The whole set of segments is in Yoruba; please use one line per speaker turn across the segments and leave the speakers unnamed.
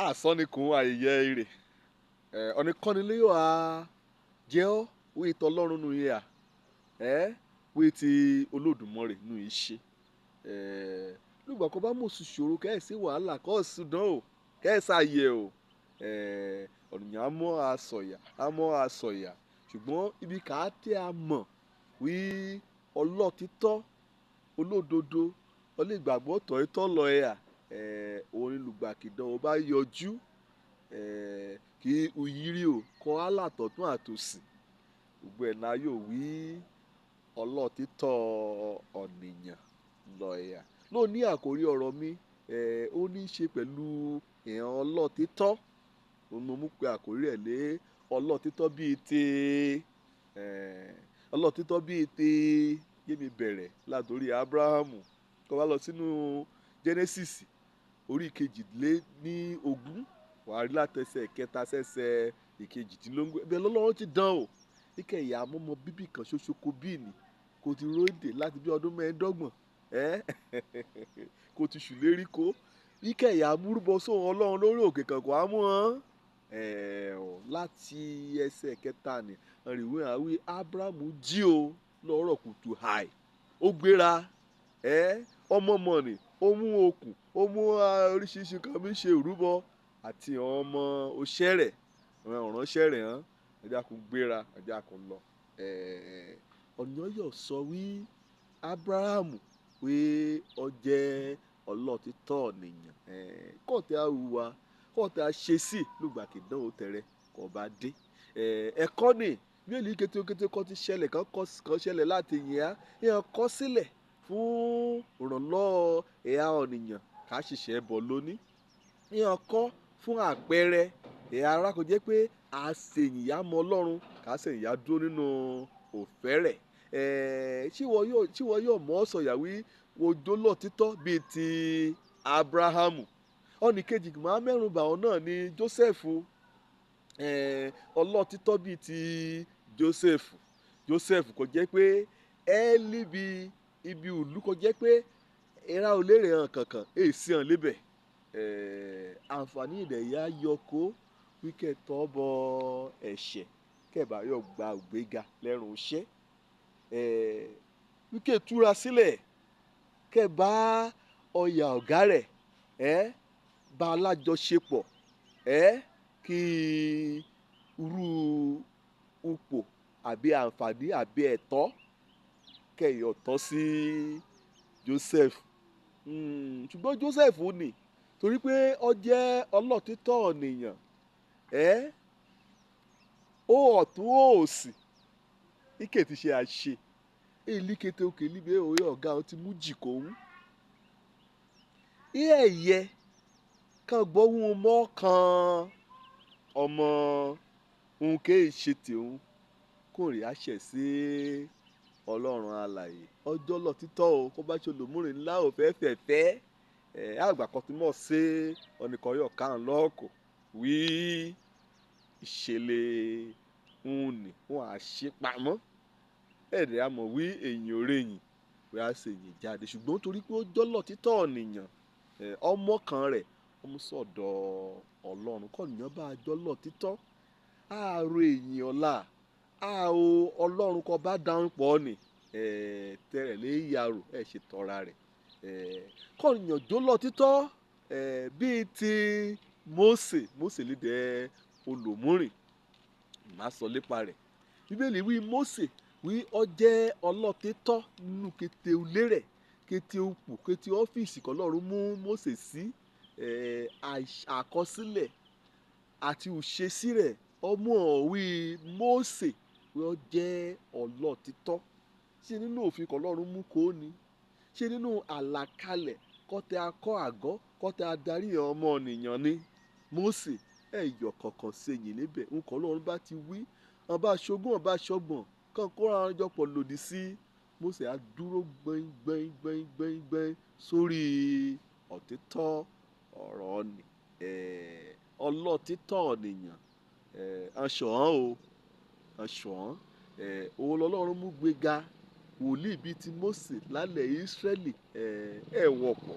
àsọnikùn ayẹyẹ ire ọ̀nìkanilé yóò a jẹ́ ọ́ wí tọlọ́run nù yẹ à wí ti Olódùmarè nù yìí ṣe nígbà kan bá mọ̀ sí ṣòro kẹ́ẹ̀sì wàhálà kọ́ọ̀sì dán o kẹ́ẹ̀sì ayẹ o ọ̀nìyàn àmọ́ àsọ̀yà ṣùgbọ́n ibi kà á tẹ́ a mọ̀ wí ọlọ́títọ́ olódodo ọlẹ́gbàgbọ́ tọ̀ẹ́tọ́ lọ orin lùgbàkìdán o bá yọjú kí uyiri o kọ́ alátọ̀tún àtòsì gbogbo ẹ̀ náà yóò wí ọlọ́títọ́ ọ̀nìyàn lọ lónìí àkórí ọ̀rọ̀ mi ó ní í ṣe pẹ̀lú ìhàn ọlọ́títọ́ mo mú pé àkórí ẹ̀ lé ọlọ́títọ́ bíi ti ọlọ́títọ́ bíi ti yémi bẹ̀rẹ̀ látòrí Abrahamu kó wá lọ sínú Genesis orí kejìléníogún wàá rí látẹsẹ̀ kẹta sẹ́sẹ̀ ìkejìdínlógún ẹ̀bẹ̀ lọ́lọ́run ti dán o kíkẹ́ ìyá àmọ́mọ́ bíbí kan ṣoṣo kò bí ni kò ti róde láti bí ọdún mẹ́ẹ̀ẹ́dọ́gbọ̀n kò ti ṣùlérí kó kíkẹ́ ìyá amúrúbọ sóhun Ọlọ́run lórí òkè kankan á mú wọn láti ẹsẹ̀ kẹta ni àríwé àwí Abrahamu jí o lọ́rọ̀ kùtù hàì ó gbéra ọmọ mọ̀nì ó mú okùn ó mú oríṣiríṣi kan bí ṣe ìrúbọ àti ọmọ òṣèrẹ̀ ọ̀ránṣẹ́rẹ̀ hàn ẹ̀dá kò gbéra ẹ̀dá kò lọ ọ̀nìyàn sọ wí Abrahamu pé ó jẹ́ ọlọ́títọ́ nìyàn kọ́ọ̀tẹ́ àwùwà kọ́ọ̀tẹ́ àṣesí lùgbàkìdán ò tẹ̀rẹ̀ kò bá dé ẹ̀kọ́ ni bí èlì kétékété kan ti ṣẹlẹ̀ kan ṣẹlẹ̀ láti yàn kọ́ sílẹ̀ fún ìrànlọ́wọ́ ẹ̀yà ọ̀nìyàn ká ṣiṣẹ́ bọ̀ lónìí yàn kọ́ fún àpẹẹrẹ ẹ̀yà ara kò jẹ́ pé àṣeyìnyá mọ Ọlọ́run ká ṣèyìnyá dúró nínú òfẹ́ rẹ̀ tí wọ́n yóò mọ̀ ọ́ sọ̀yàwí ojó lọ́títọ́ bíi ti Abrahamu ọ̀nìkejì máa mẹ́rùnbà ọ̀ náà ni Joseph ọlọ́títọ́ bíi ti Joseph kò jẹ́ pé líbi ibi ìlú kò jẹ́ pé ìra ò lérè hàn kankan èsì hàn lébẹ̀ àǹfààní ìdẹ̀yà yọkó wíkẹ̀ tọ́ bọ ẹ̀ṣẹ̀ kẹ̀bà yóò gba ògbéga lẹ́rùn iṣẹ́ wíkẹ̀ túra sílẹ̀ kẹ̀bà ọ̀yà ọ̀gá rẹ̀ bá alájọṣepọ̀ kí irú ipò àbí àǹfààní àbí ẹ̀tọ́ kẹ̀yọ̀ tọ́ sí Joseph ṣùgbọ́n Joseph ni torí pé ó jẹ́ ọlọ́títọ́ ọ̀nìyàn ó ọ̀tún ó òsì ike ti ṣe àṣe èlì kété òkè líbe òye ọ̀gá ó ti mú jìkó ń ẹ̀yẹ kan gbóhùn mọ́ kan ọmọ òun kéè ṣe tìhun kò rí àṣẹ sí Ọlọ́run alààyè ọjọ́ lọ títọ́ o kó bá ṣe olùmúrin ńlá ò fẹ́fẹ́fẹ́ àgbà kan tí mọ̀ sí ọ̀nìkan yóò ká ń lọ́ọ̀kọ̀ wí ìṣẹ̀lẹ̀ ń nì wọ́n á ṣe pamọ́ ẹ̀rẹ̀ àmọ̀ wí èyàn orèyìn wí á ṣe èyàn jáde ṣùgbọ́n torí pé ó jọ́lọ̀ títọ́ ọ̀nìyàn ọmọ kan rẹ̀ ọmọ sọ̀dọ̀ Ọlọ́run kọ́nìyàn bá jọ́lọ̀ títọ́ àárò èyàn ọ̀la àò Ọlọ́run kọ́ bá dáhùn pọ̀ ni tẹ̀rẹ̀ lé yàrá ṣe tọ́ra rẹ̀ kọ́nìyàn jọ́lọ̀ títọ́ bíi ti Mósè lédè olùmúrìn má sọ lépa rẹ̀ Bíbélì wí Mósè wí ó jẹ́ ọlọ́títọ́ nínú kété ilé rẹ̀ kété òpó kété ọ́fíìsì kọ́lọ́run mú Mósè sí àkọsílẹ̀ àti òṣèṣì rẹ̀ ọmọ òwì Mósè wí ó jẹ́ ọlọ́títọ́ ṣé nínú òfin kọ́lọ́run mú kó ni ṣé nínú àlàkalẹ̀ kọ́tẹ́ akọ́ àgọ́ kọ́tẹ́ adarí ọmọ ènìyàn ni Mósè ẹ̀yọ̀ kọ̀ọ̀kan sẹ́yìn níbẹ̀ nǹkan Ọlọ́run bá ti wí ọba aṣogún ọba aṣọgbọ̀n kan kóra wọn jọ pọ̀ lòdì sí Mósè á dúró gbẹ́ngbẹ́ng sórí òtítọ́ ọ̀rọ̀ ni ọlọ́títọ́ ènìyàn aṣọ̀hán aṣọ̀hán òun lọ́lọ́run mú gbéga wòlíì bíi ti Mósè lálẹ̀ Ísírẹ́lì wọ̀pọ̀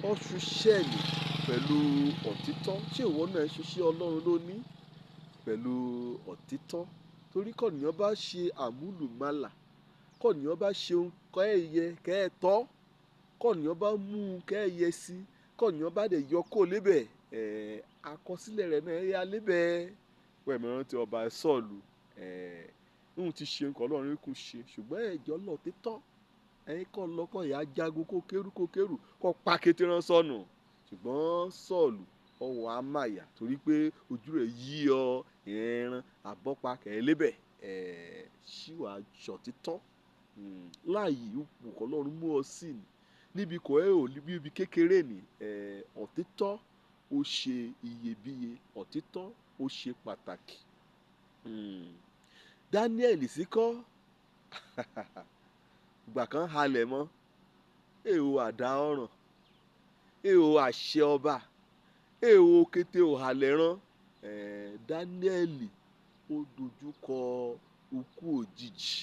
ọ̀ṣùṣẹ́ẹ̀lì pẹ̀lú òtítọ́. Ṣé ìwọ náà ṣiṣẹ́ Ọlọ́run lóní pẹ̀lú òtítọ́? Torí kọ́nìyàn bá ṣe àmúlùmálà, kọ́nìyàn bá ṣe ohun kẹ́ẹ̀yẹ kẹ́ẹ̀tọ́, kọ́nìyàn bá mú un kẹ́ẹ̀yẹ sí, kọ́nìyàn bá dẹ̀ yọ kó lébẹ̀, àkọsílẹ̀ rẹ̀ náà yá lébẹ̀. Wẹ̀mí rántí ọba Sọ́ọ̀lù, ń ti ṣe nǹkan Ọlọ́run kò ṣe, ṣùgbọ́n ẹ̀jọ́ lọ títọ́. Ẹ̀yin kọ́ lọ́kọ̀ ìyá jagun kó kérú kó pa kété rán sọnù. Ṣùgbọ́n Sọ́ọ̀lù ọwọ́ á máyà torí pé ojú rẹ̀ yí ọ ẹran àbọ́pa kẹ́lẹ́bẹ̀ ṣíwà ṣọ̀títọ́. Láàyè ipò kọ́ Ọlọ́run mú ọ sí ni níbi kò ẹ́ ò níbi kékeré ni òtítọ́ ó ṣe iyebíye, òtítọ́ ó ṣe pàtàkì. Daniel sì kọ́ ìgbà kan halẹ̀ mọ́ èèwò àdá ọ̀ràn, èèwò àṣẹ ọba, èèwò kété òhàlẹ̀ rán. Daniel ó dojú kọ ikú òjijì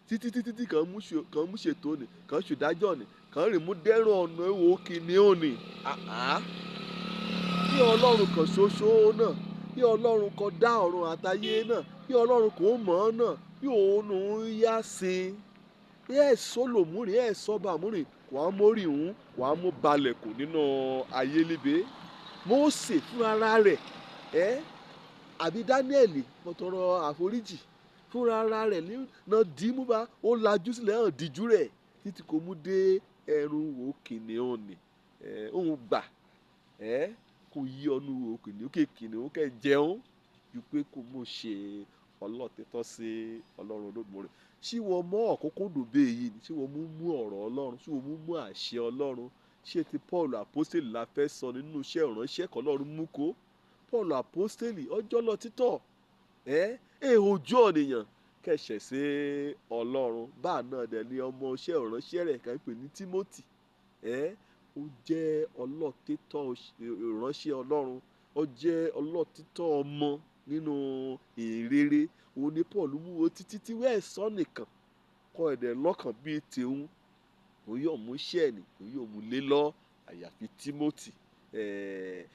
títí kan mú ṣètò ni, kan ṣèdájọ́ ni, kan rìn mú dẹ́rùn ọ̀nà èèwò kìnìún ni. Bí Ọlọ́run kan ṣoṣo náà, bí Ọlọ́run kan dá ọ̀run àtayé náà, bí Ọlọ́run kò mọ̀ ọ́ náà, bí òun yá sí i sólòmúrìn sọ́bàmúrìn wà á mórí òun wà á mú balẹ̀ kù nínú ayé líbe. Mósè fúnra rẹ̀ àbí Dáníẹ́lì mo tọrọ àforíjì fúnra rẹ̀ náà dìímú bá ó lajú sílẹ̀ hàn díjú rẹ̀ títí kò mú dé ẹrù wò kìnìún ni. Òun gbà kò yí ọnu wò kìnìún kẹ́ jẹun ju pé kò mọ̀ ṣe ọlọ́tẹ̀tọ́ sí Ọlọ́run Olódùmarè. Ṣé wọ́n mọ àkókò dòbe yìí ni? Ṣé wọ́n mú ọ̀rọ̀ Ọlọ́run? Ṣé wọ́n mú àṣẹ Ọlọ́run? Ṣé ti Paul apostoli la fẹ́ sọ nínú iṣẹ́ ìránṣẹ́ kan Ọlọ́run mú kó? Paul apostoli ọjọ́ lọ títọ̀ ojú ọ̀nìyàn kẹ̀ṣẹ̀ sí Ọlọ́run. Báà náà dẹ̀ ni ọmọ iṣẹ́ ìránṣẹ́ rẹ̀ kan pè ní Timothy ó jẹ́ ọlọ́tẹ̀tọ́ ìránṣẹ́ Ọlọ́run, ó jẹ́ ọlọ́tẹ̀tọ́ ọmọ nínú ìrere. Òun ni Paul mú wo títí tí wẹ́ẹ̀ sọ nìkan kọ́ ẹ̀dẹ̀ lọ́kàn bíi tèun. Òun yóò mú iṣẹ́ ni, òun yóò mú lé lọ àyàfi Timothy.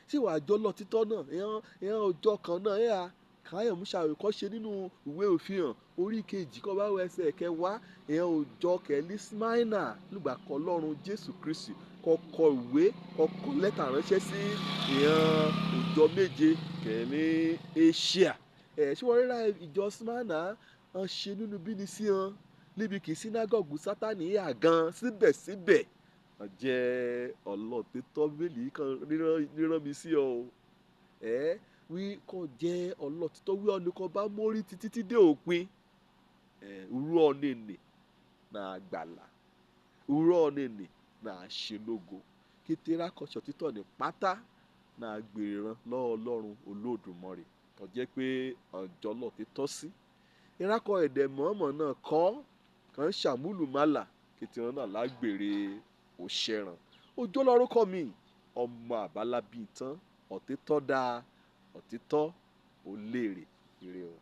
Tí wàá jọ lọ́títọ́ náà ẹ̀hán ọjọ́ kan náà káyọ̀ mú ṣàríkọ́ṣe nínú ìwé Òfihàn orí kejì kọ́ bá wọ ẹsẹ̀ kẹwàá ẹ̀hán ọjọ́ kẹ́lí Smyrna nígbà kan Ọlọ́run Jésù Kristi kọ́kọ́ ìwé kọ́kọ́ lẹ́tà ránṣẹ́ sí ẹ̀hán ọjọ́ méje kẹ́lí Asia. Ṣé wọ́n ríra ìjọ Smyrna hàn ṣe nínú bíní sí hàn níbi kì í sínágọ́gù Sátánì yà gan síbẹ̀síbẹ̀ wọ́n jẹ́ ọlọ́tẹ̀tọ́ bẹ́ẹ̀lì kan ríran mi sí ọ wí kọ́ jẹ́ ọlọ́tẹ̀tọ́ wí ọ́nì kan bá mórí títí dé òpin rú ọ̀nìnì náà gbàlà, rú ọ̀nìnì náà ṣe lógo kéteré akọ̀ṣọ́ títọ̀ ní pátá náà gbèrè ran lọ́wọ́ Ọlọ́run Olódùmarè tó jẹ́ pé ọjọ́ ọlọ́tẹ̀tọ́ sí. Ìrákọ̀ ẹ̀dẹ̀ mọ̀ọ́mọ̀ náà kọ́ kàn ṣàmúlùmálà kéteré náà lágbèrè òṣèràn. Ojú lórúkọ mi ọmọ àbálábí tán òtítọ́ dáa òtítọ́ ò léèrè ire o.